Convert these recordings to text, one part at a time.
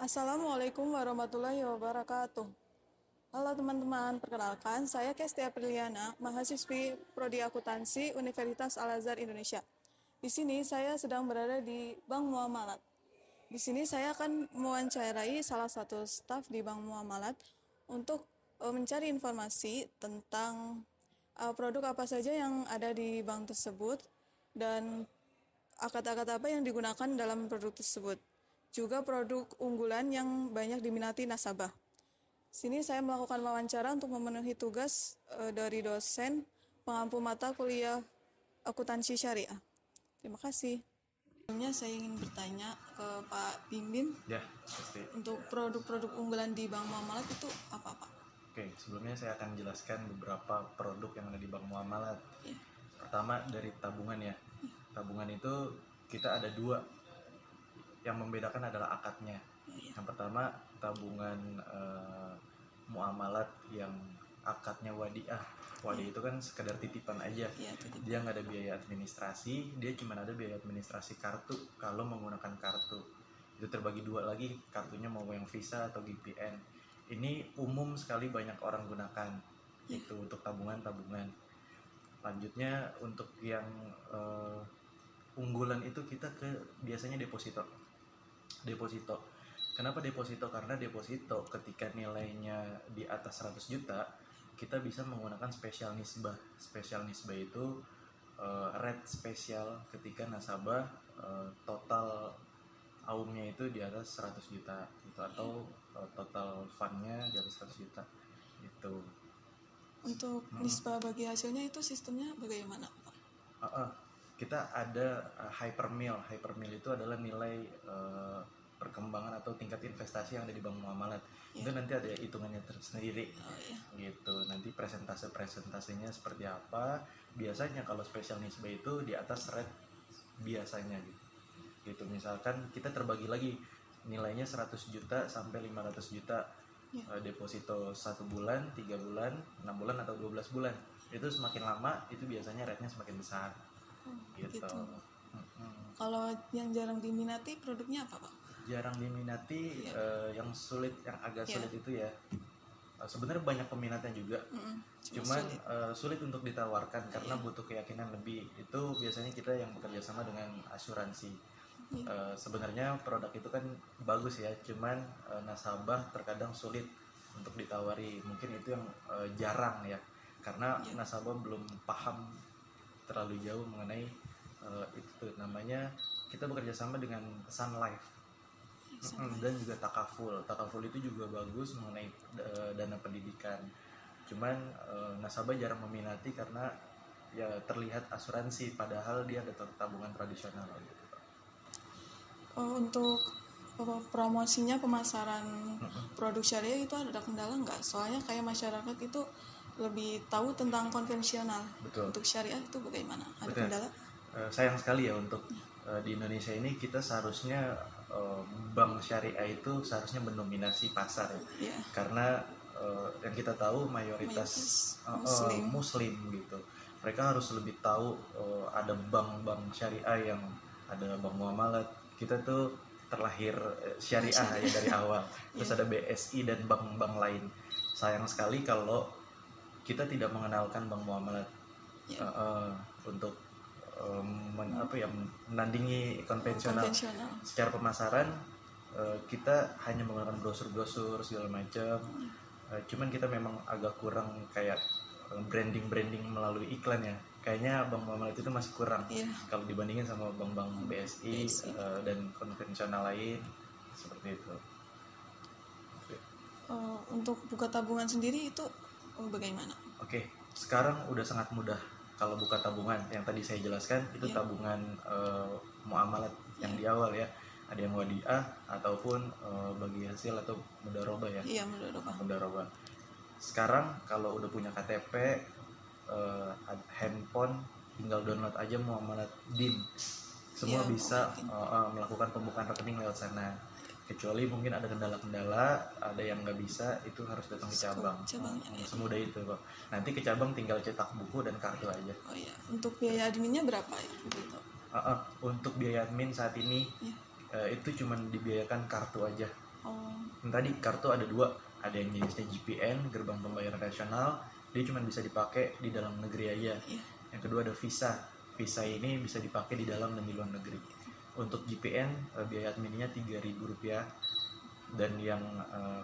Assalamualaikum warahmatullahi wabarakatuh. Halo teman-teman, perkenalkan saya Kestia Apriliana, mahasiswi Prodi Akuntansi Universitas Al-Azhar Indonesia. Di sini saya sedang berada di Bank Muamalat. Di sini saya akan mewawancarai salah satu staf di Bank Muamalat untuk mencari informasi tentang produk apa saja yang ada di bank tersebut dan akad-akad apa yang digunakan dalam produk tersebut. Juga produk unggulan yang banyak diminati nasabah. Sini saya melakukan wawancara untuk memenuhi tugas dari dosen pengampu mata kuliah akuntansi syariah. Terima kasih. Sebelumnya saya ingin bertanya ke Pak Bimbim, Ya, pasti. untuk produk-produk unggulan di Bank Muamalat itu apa, Pak? Oke, sebelumnya saya akan jelaskan beberapa produk yang ada di Bank Muamalat. Ya. Pertama dari tabungan ya. Tabungan itu kita ada dua. Yang membedakan adalah akadnya. Yang pertama tabungan muamalat yang akadnya wadiah. Wadiah itu kan sekedar titipan aja. Dia nggak ada biaya administrasi, dia cuma ada biaya administrasi kartu kalau menggunakan kartu. Itu terbagi dua lagi, kartunya mau yang Visa atau GPN. Ini umum sekali banyak orang gunakan. Itu untuk tabungan-tabungan. Lanjutnya untuk yang unggulan itu kita ke biasanya deposito. Kenapa deposito? Karena deposito ketika nilainya di atas 100 juta kita bisa menggunakan spesial nisbah. Spesial nisbah itu rate spesial ketika nasabah total aumnya itu di atas 100 juta gitu, atau total fundnya di atas 100 juta itu. Untuk nisbah bagi hasilnya itu sistemnya bagaimana, Pak? Kita ada hypermil. Hypermil itu adalah nilai perkembangan atau tingkat investasi yang ada di Bank Muamalat. Itu nanti ada hitungannya tersendiri. Gitu. Nanti presentasinya seperti apa. Biasanya kalau spesial nisbah itu di atas rate biasanya gitu. Misalkan kita terbagi lagi nilainya 100 juta sampai 500 juta. Deposito 1 bulan, 3 bulan, 6 bulan atau 12 bulan. Itu semakin lama itu biasanya rate-nya semakin besar. Gitu. Kalau yang jarang diminati produknya apa, Pak? Jarang diminati, yang agak sulit itu ya. Sebenarnya banyak peminatnya juga, cuman sulit untuk ditawarkan karena butuh keyakinan lebih. Itu biasanya kita yang bekerja sama dengan asuransi. Sebenarnya produk itu kan bagus ya, cuman nasabah terkadang sulit untuk ditawari. Mungkin itu yang jarang ya, karena nasabah belum paham terlalu jauh mengenai itu. Namanya kita bekerja sama dengan Sun Life dan juga Takaful itu juga bagus mengenai dana pendidikan. Cuman nasabah jarang meminati karena ya terlihat asuransi padahal dia ada tabungan tradisional gitu. Untuk promosinya, pemasaran produk syariah itu ada kendala nggak? Soalnya kayak masyarakat itu lebih tahu tentang konvensional. Betul. Untuk syariah itu bagaimana? Ada Betul. kendala? Sayang sekali ya untuk di Indonesia ini kita seharusnya bank syariah itu seharusnya mendominasi pasar ya. Karena yang kita tahu mayoritas muslim gitu. Mereka harus lebih tahu ada bank-bank syariah, yang ada Bank Muamalat. Kita tuh terlahir syariah ya dari awal. Terus ada BSI dan bank-bank lain. Sayang sekali kalau kita tidak mengenalkan Bank Muamalat untuk menandingi konvensional. Secara pemasaran kita hanya menggunakan brosur-brosur segala macam. Cuman kita memang agak kurang kayak branding melalui iklan ya. Kayaknya Bank Muamalat itu masih kurang kalau dibandingin sama bank-bank BSI dan konvensional lain seperti itu. Untuk buka tabungan sendiri itu bagaimana? Oke, sekarang udah sangat mudah. Kalau buka tabungan yang tadi saya jelaskan itu tabungan muamalat yang di awal ya, ada yang wadiah ataupun bagi hasil atau mudharabah ya. Iya, mudharabah. Sekarang kalau udah punya KTP, handphone, tinggal download aja Muamalat BIM. Semua bisa melakukan pembukaan rekening lewat sana. Kecuali mungkin ada kendala-kendala, ada yang nggak bisa, itu harus datang ke cabang. Semudah itu kok. Nanti ke cabang tinggal cetak buku dan kartu aja. Untuk biaya adminnya berapa ya? Untuk biaya admin saat ini itu cuma dibiayakan kartu aja. Tadi kartu ada dua, ada yang jenisnya GPN, gerbang pembayaran nasional, dia cuma bisa dipakai di dalam negeri aja. Yang kedua ada Visa. Visa ini bisa dipakai di dalam dan di luar negeri. Untuk GPN biaya adminnya Rp3.000 dan yang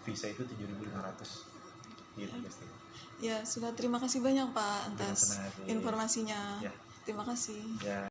Visa itu 7.500 gitu pasti. Ya, sudah, terima kasih banyak Pak atas informasinya. Ya. Terima kasih. Ya.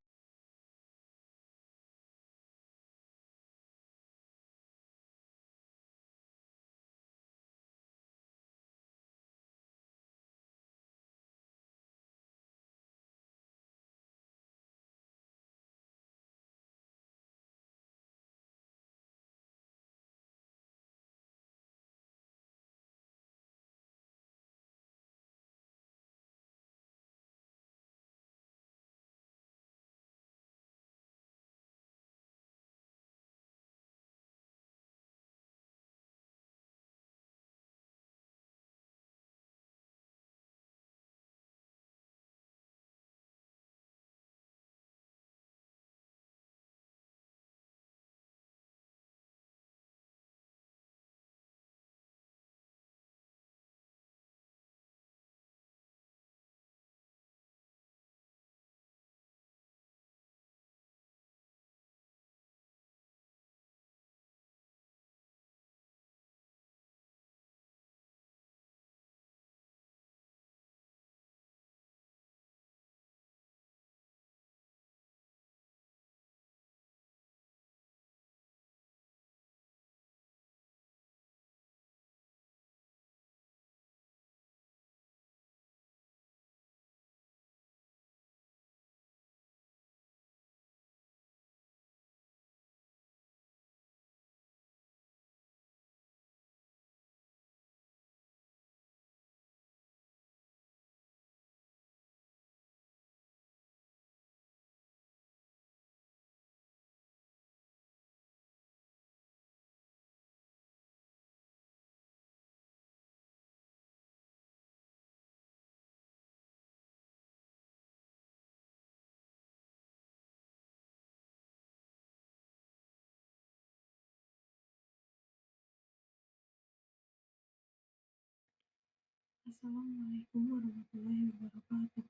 Assalamualaikum warahmatullahi wabarakatuh.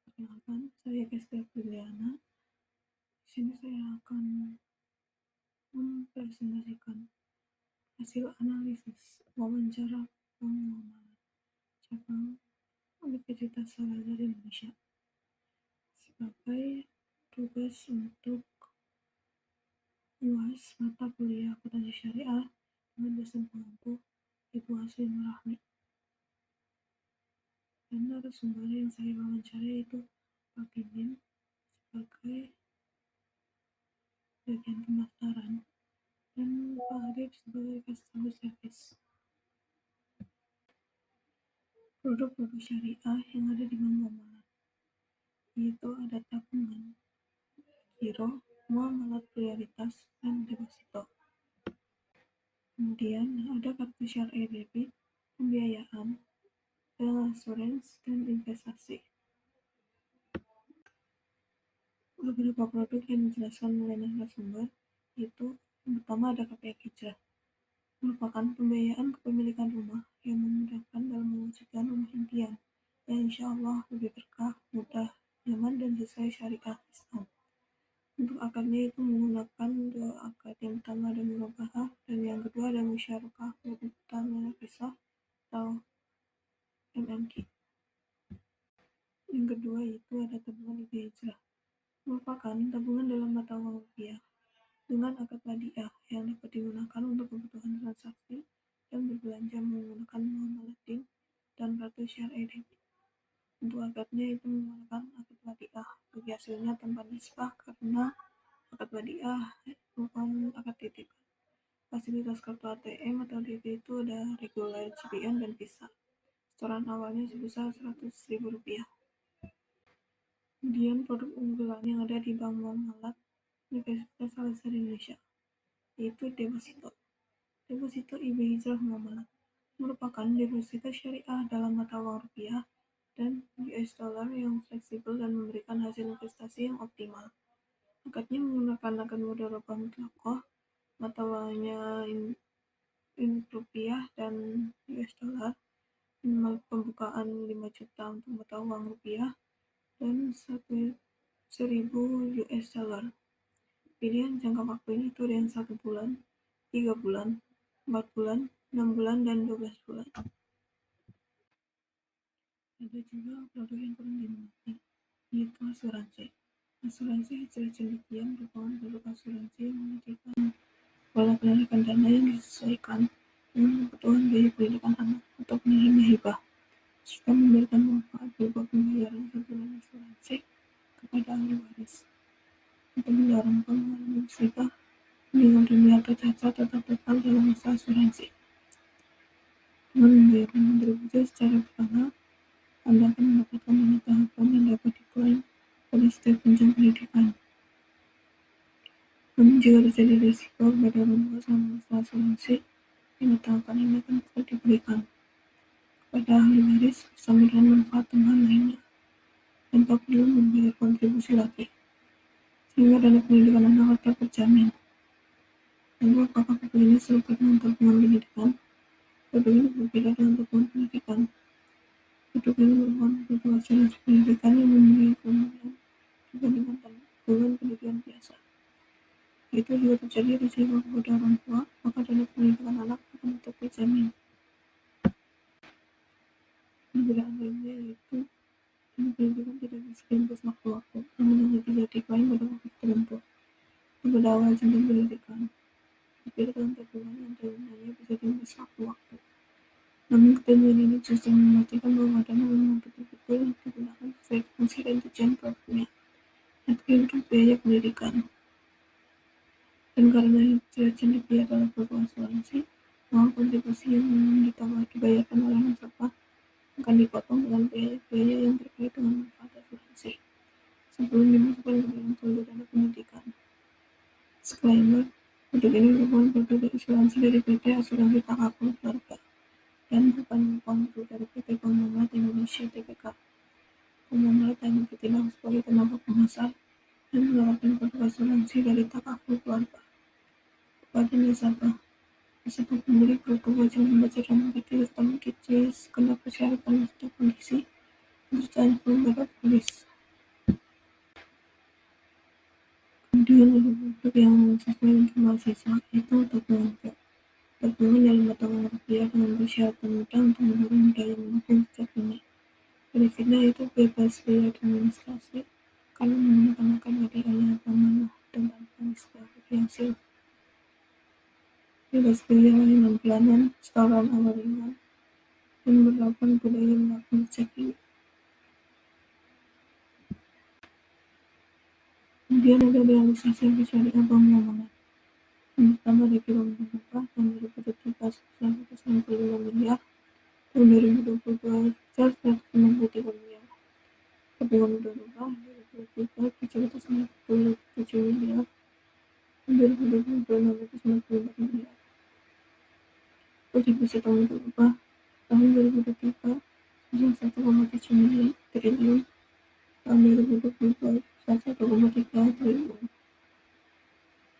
Perkenalkan, saya Kestia Priliana. Di sini saya akan mempresentasikan hasil analisis wawancara Bank Muamalat cabang Universitas Al-Azhar Indonesia sebagai tugas untuk UAS mata kuliah akuntansi syariah dengan dosen pengampu Ibu Aswin Rahmi. Dan narasumber yang saya wawancara itu Pak Pimpin sebagai bagian pendaftaran dan Pak Arif sebagai customer service. Produk-produk syariah yang ada di Bank Muamalat yaitu ada tabungan, giro, muamalat prioritas, dan deposito. Kemudian ada kartu syariah debit, pembiayaan, bank asuransi, dan investasi. Beberapa produk yang dijelaskan oleh narasumber yaitu yang pertama ada KPR Hijrah, merupakan pembiayaan kepemilikan rumah yang memudahkan dalam mewujudkan rumah impian yang insya Allah lebih berkah, mudah, nyaman, dan sesuai syariah Islam. Untuk akadnya itu menggunakan dua akad, yang pertama ada murabahah dan yang kedua ada musyarakah mutanafisah atau MMQ. Yang kedua itu ada tabungan IB Hijrah, merupakan tabungan dalam mata uang rupiah dengan akad wadiah yang dapat digunakan untuk kebutuhan transaksi dan berbelanja menggunakan muamalat DIM dan kartu syariah debit. Untuk akadnya itu menggunakan akad wadiah, bagi hasilnya tanpa nisbah karena akad wadiah merupakan akad titipan. Fasilitas kartu ATM atau DP itu ada reguler, GPN, dan Visa. Setoran awalnya sebesar Rp100.000. Kemudian produk unggulan yang ada di Bank Muamalat Universitas Al-Azhar Indonesia yaitu deposito. Deposito IB Hijrah Muamalat merupakan deposito syariah dalam mata uang rupiah dan US dollar yang fleksibel dan memberikan hasil investasi yang optimal. Akadnya menggunakan akad mudharabah mutlaqah, mata uangnya unit rupiah dan US dollar, minimal pembukaan 5 juta untuk mata uang rupiah dan 1.000 US dollar. Pilihan jangka waktunya itu ada yang 1 bulan, 3 bulan, 4 bulan, 6 bulan, dan 12 bulan. Ada juga produk yang kurang diminati, yaitu asuransi. Asuransi hasil cendekian merupakan produk asuransi yang menyediakan pola penarikan dana yang disesuaikan dengan kebutuhan biaya pendidikan anak atau penerima hibah, serta memberikan manfaat berupa pembayaran satuan asuransi kepada ahli waris. Untuk mendorong mengalami musibah, meninggal dunia atau cacat tetap total dalam masa asuransi. Dengan membayarkan kontribusi secara bertahap, Anda akan mendapatkan dana tahapan yang dapat diklaim pada setiap jenjang pendidikan. Namun jika terjadi risiko pada orang tua selama masa asuransi, dana tahapan ini akan tetap diberikan kepada ahli waris bersama dengan manfaat tambahan lainnya, tanpa perlu membayar kontribusi lagi, sehingga dana pendidikan anak tetap terjamin. Lalu apakah produk ini serupa dengan tabungan pendidikan? Produk ini berbeda dengan tabungan pendidikan. Produk ini merupakan produk asuransi pendidikan yang memiliki keunggulan dibandingkan tabungan pendidikan biasa. Yaitu jika terjadi risiko kepada orang tua, maka dana pendidikan anak akan tetap dijamin. Perbedaan lainnya yaitu dana pendidikan tidak bisa diimpus waktu-waktu, namun hanya bisa diklaim pada waktu tertentu pada awal jenjang pendidikan. Berbeda dengan tabungan yang dananya bisa diimpus waktu-waktu. Namun ketentuan ini justru memastikan bahwa dana memang betul-betul digunakan sesuai fungsi dan tujuan produknya, yakni untuk biaya pendidikan. Dan karena hasil cendekia adalah produk asuransi, maka kontribusi yang memang dibayarkan oleh nasabah akan dipotong dengan biaya-biaya yang terkait dengan manfaat asuransi sebelum dimasukkan ke dalam saldo dana pendidikan. Disclaimer, produk ini merupakan produk asuransi dari PT Asuransi Takaful Keluarga dan bukan produk dari PT Konglomerat Indonesia Tbk. Konglomerat hanya bertindak sebagai tenaga pemasar dan menawarkan produk asuransi dari Takaful Keluarga kepada nasabah. Nasabah pembeli produk wajib membaca dan mengerti serta mengikuti segenap persyaratan serta kondisi perusahaan kepada polis. Kemudian ada produk yang sesuai untuk mahasiswa, yaitu tabungan K. Tabungan dalam mata uang rupiah dengan persyaratan mudah untuk mendorong daya menabung sejak dini. Benefitnya yaitu bebas biaya administrasi karena menggunakan akad hadiah amanah dan tanpa nisbah yang hasil. Bebas biaya layanan bulanan, setoran awal ringan, dan berlakukan budaya menabung sejak dini. Kemudian ada realisasi syariah Bank Muamalat. Yang pertama ada Biro Muamalah tahun 2023 sebesar 165 miliar, tahun 2022 sebesar 163 miliar. Tabungan udah berubah 2023 797 miliar, tahun 2022 694 miliar. Kontribusi tahun berubah tahun 2023 sebesar 1,7 triliun, tahun 2022 sebesar 1,3 triliun.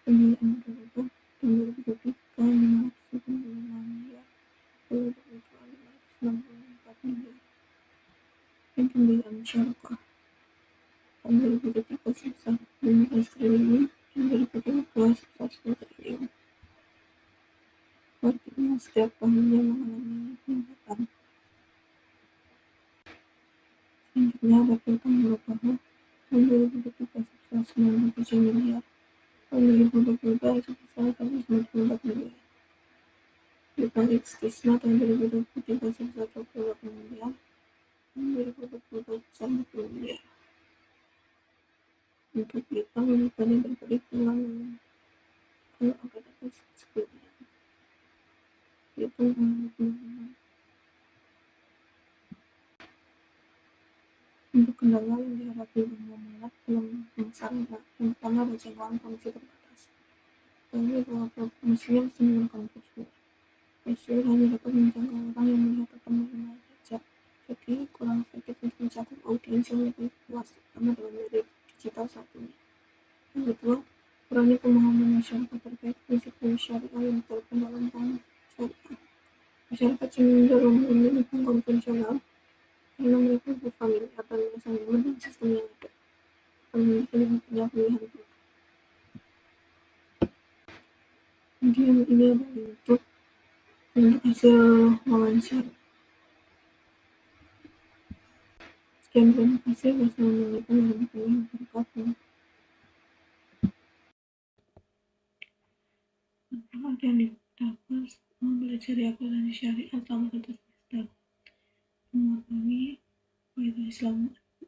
Pembiayaan berubah tahun 2023 585 miliar, 2022 564 miliar. Dan pembiayaan masyarakat tahun 2023 sebesar 15 triliun, dan 2022 sebesar 10 triliun. Artinya setiap tahunnya mengalami peningkatan. Selanjutnya ada piutang perubahan tahun 2023 sebesar 97 miliar, tahun 2022 sebesar 194 miliar. Piutang eksternal tahun 2023 sebesar 28 miliar, tahun 2022 sebesar 40 miliar. Untuk piutang yang berbalik dengan kalau angka atas sebelumnya. Piutang penghubungan. Untuk kendala yang dihadapi Bank Muamalat dalam pemasaran, yang pertama ada jangkauan komisi terbatas. Kami bahwa komisinya mesti menggunakan prosedur. Prosedur hanya dapat menjangkau orang yang melihat atau mengenal saja, jadi kurang efektif untuk mencakup audiens yang lebih luas, terutama dalam media digital saat ini. Yang kedua, kurangnya pemahaman masyarakat terkait prinsip syariah yang diterapkan dalam bank syariah. Masyarakat cenderung memilih bank konvensional karena mereka berfamiliar dan merasa nyaman dengan sistem yang ada. Memiliki lebih banyak pilihan produk. Kemudian ini adalah untuk hasil wawancara. Sekian, terima kasih. Wassalamualaikum warahmatullahi wabarakatuh. Manfaat yang didapat mempelajari akuntansi syariah selama 1 semester. Mengetahui bahwa Islam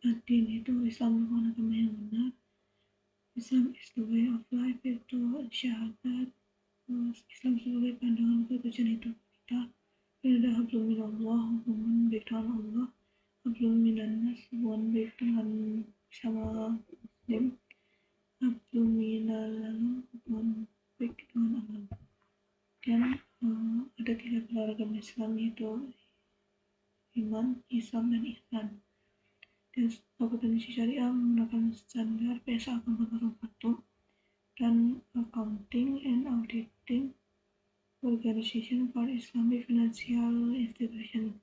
ad-din itu Islam merupakan agama yang benar. Islam is the way of life, itu syahadat. Islam sebagai pandangan ke tujuan hidup kita. Dan ada hablum minallah, hubungan baik dengan Allah. Hablum minannas, hubungan baik dengan sama Muslim. Hablum minallahi, hubungan baik dengan Allah. Dan ada 3 pilar agama Islam, yaitu iman, Islam, dan ihsan. Dan akuntansi syariah menggunakan standar PSA 401 dan Accounting and Auditing Organization for Islamic Financial Institution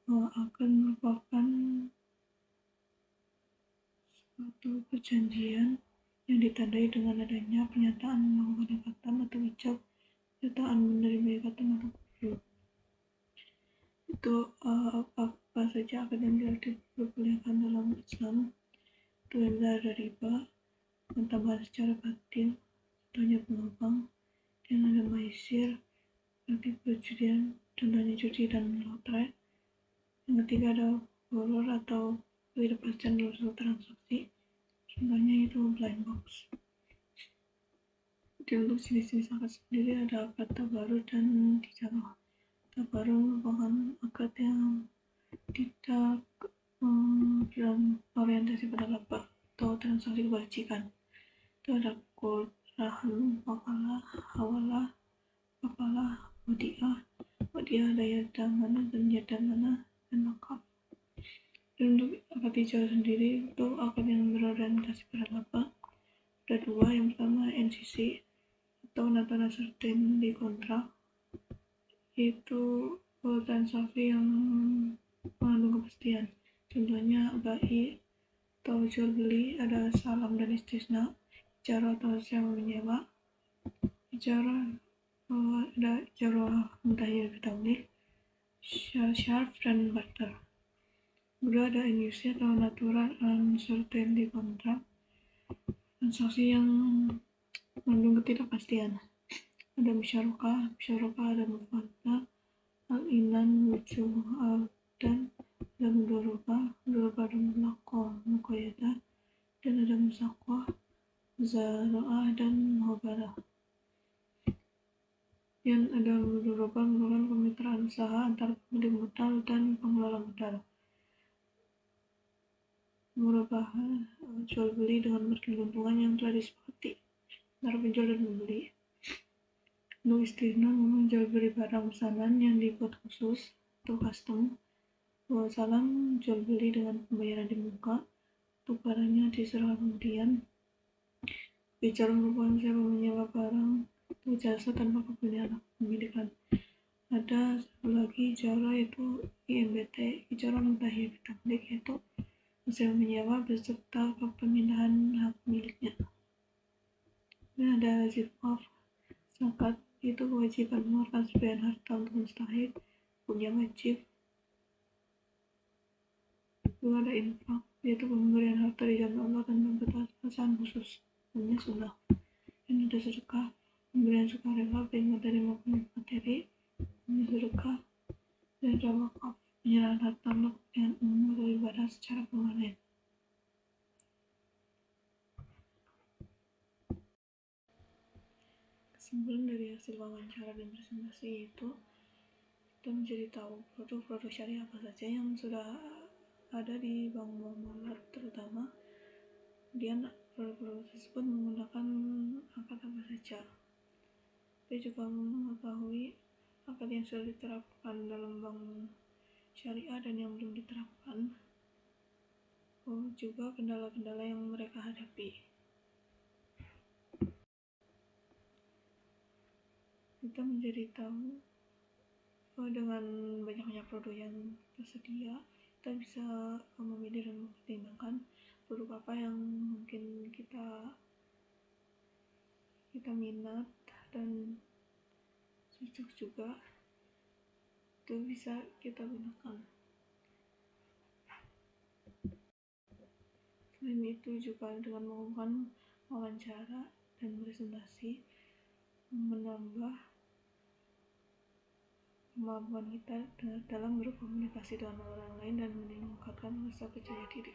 akan merupakan suatu perjanjian yang ditandai dengan adanya pernyataan melakukan ikatan atau ijab, pernyataan menerima ikatan atau kufur. Itu apa saja akad yang diperbolehkan dalam Islam. Itu ada riba, tambahan secara batin, contohnya bunga bank, dan ada maisir, nanti perjudian, contohnya judi dan lotre. Yang ketiga ada horor atau ketidakpastian dalam suatu transaksi, contohnya itu blind box. Dan untuk jenis-jenis akad sendiri ada akad tabarur dan tijarah. Tabarur merupakan akad yang tidak dalam orientasi pada laba atau transaksi kebajikan. Itu ada qard, rahan, wakalah, hawalah, kafalah, wadiah, ada yadamana dan yadamana, dan wakaf. Dan untuk akad tijarah sendiri itu akad yang berorientasi pada laba. Ada 2, yang pertama NCC atau Natana Certainty Contract, yaitu transaksi yang mengandung kepastian, contohnya bai atau jual beli, ada salam dan istisna, ijarah atau sewa menyewa, ijarah ada ijarah mutahyir bitamlik, syarf dan barter. Kedua ada NUC atau Natural Uncertainty Contract, transaksi yang mengandung ketidakpastian, ada musyarakah ada mufadah, al-inan, wujuh, dan ada mudharabah ada mutlaqah, muqayyadah, dan ada musaqah, zara'ah, dan muhabalah. Yang ada mudharabah merupakan kemitraan usaha antara pemilik modal dan pengelola modal. Murabah jual beli dengan margin keuntungan yang telah disepakati antara penjual dan pembeli. Untuk istisna memang jual beli barang pesanan yang dibuat khusus atau custom. Salam jual beli dengan pembayaran di muka, untuk barangnya diserahkan kemudian. Bicara merupakan sewa menyewa barang atau jasa tanpa kepemilikan. Ada satu lagi ijarah, yaitu IMBT, ijarah mutahyir bitamlik, yaitu sewa menyewa beserta kepindahan hak miliknya. Dan ada zifaf, zakat, itu kewajiban mengeluarkan sebagian harta untuk mustahik, punya wajib. Lalu ada infak, yaitu pemberian harta di jalan Allah tanpa batasan khusus, namanya sunnah. Dan ada sedekah, pemberian sukarela baik materi maupun materi, namanya sedekah. Dan ada wakaf, penyerahan harta untuk kepentingan umum atau ibadah secara permanen. Kesimpulan dari hasil wawancara dan presentasi itu, kita menjadi tahu produk-produk syariah apa saja yang sudah ada di bank-bank moneter terutama. Kemudian produk-produk tersebut menggunakan akad apa saja. Kita juga mengetahui akad yang sudah diterapkan dalam bank syariah dan yang belum diterapkan. Juga kendala-kendala yang mereka hadapi. Itu kita menjadi tahu dengan banyaknya produk yang tersedia, kita bisa memilih dan mempertimbangkan produk apa yang mungkin kita minat dan cocok juga, itu bisa kita gunakan. Selain itu juga dengan melakukan wawancara dan presentasi menambah kemampuan kita dalam berkomunikasi dengan orang lain dan meningkatkan rasa percaya diri.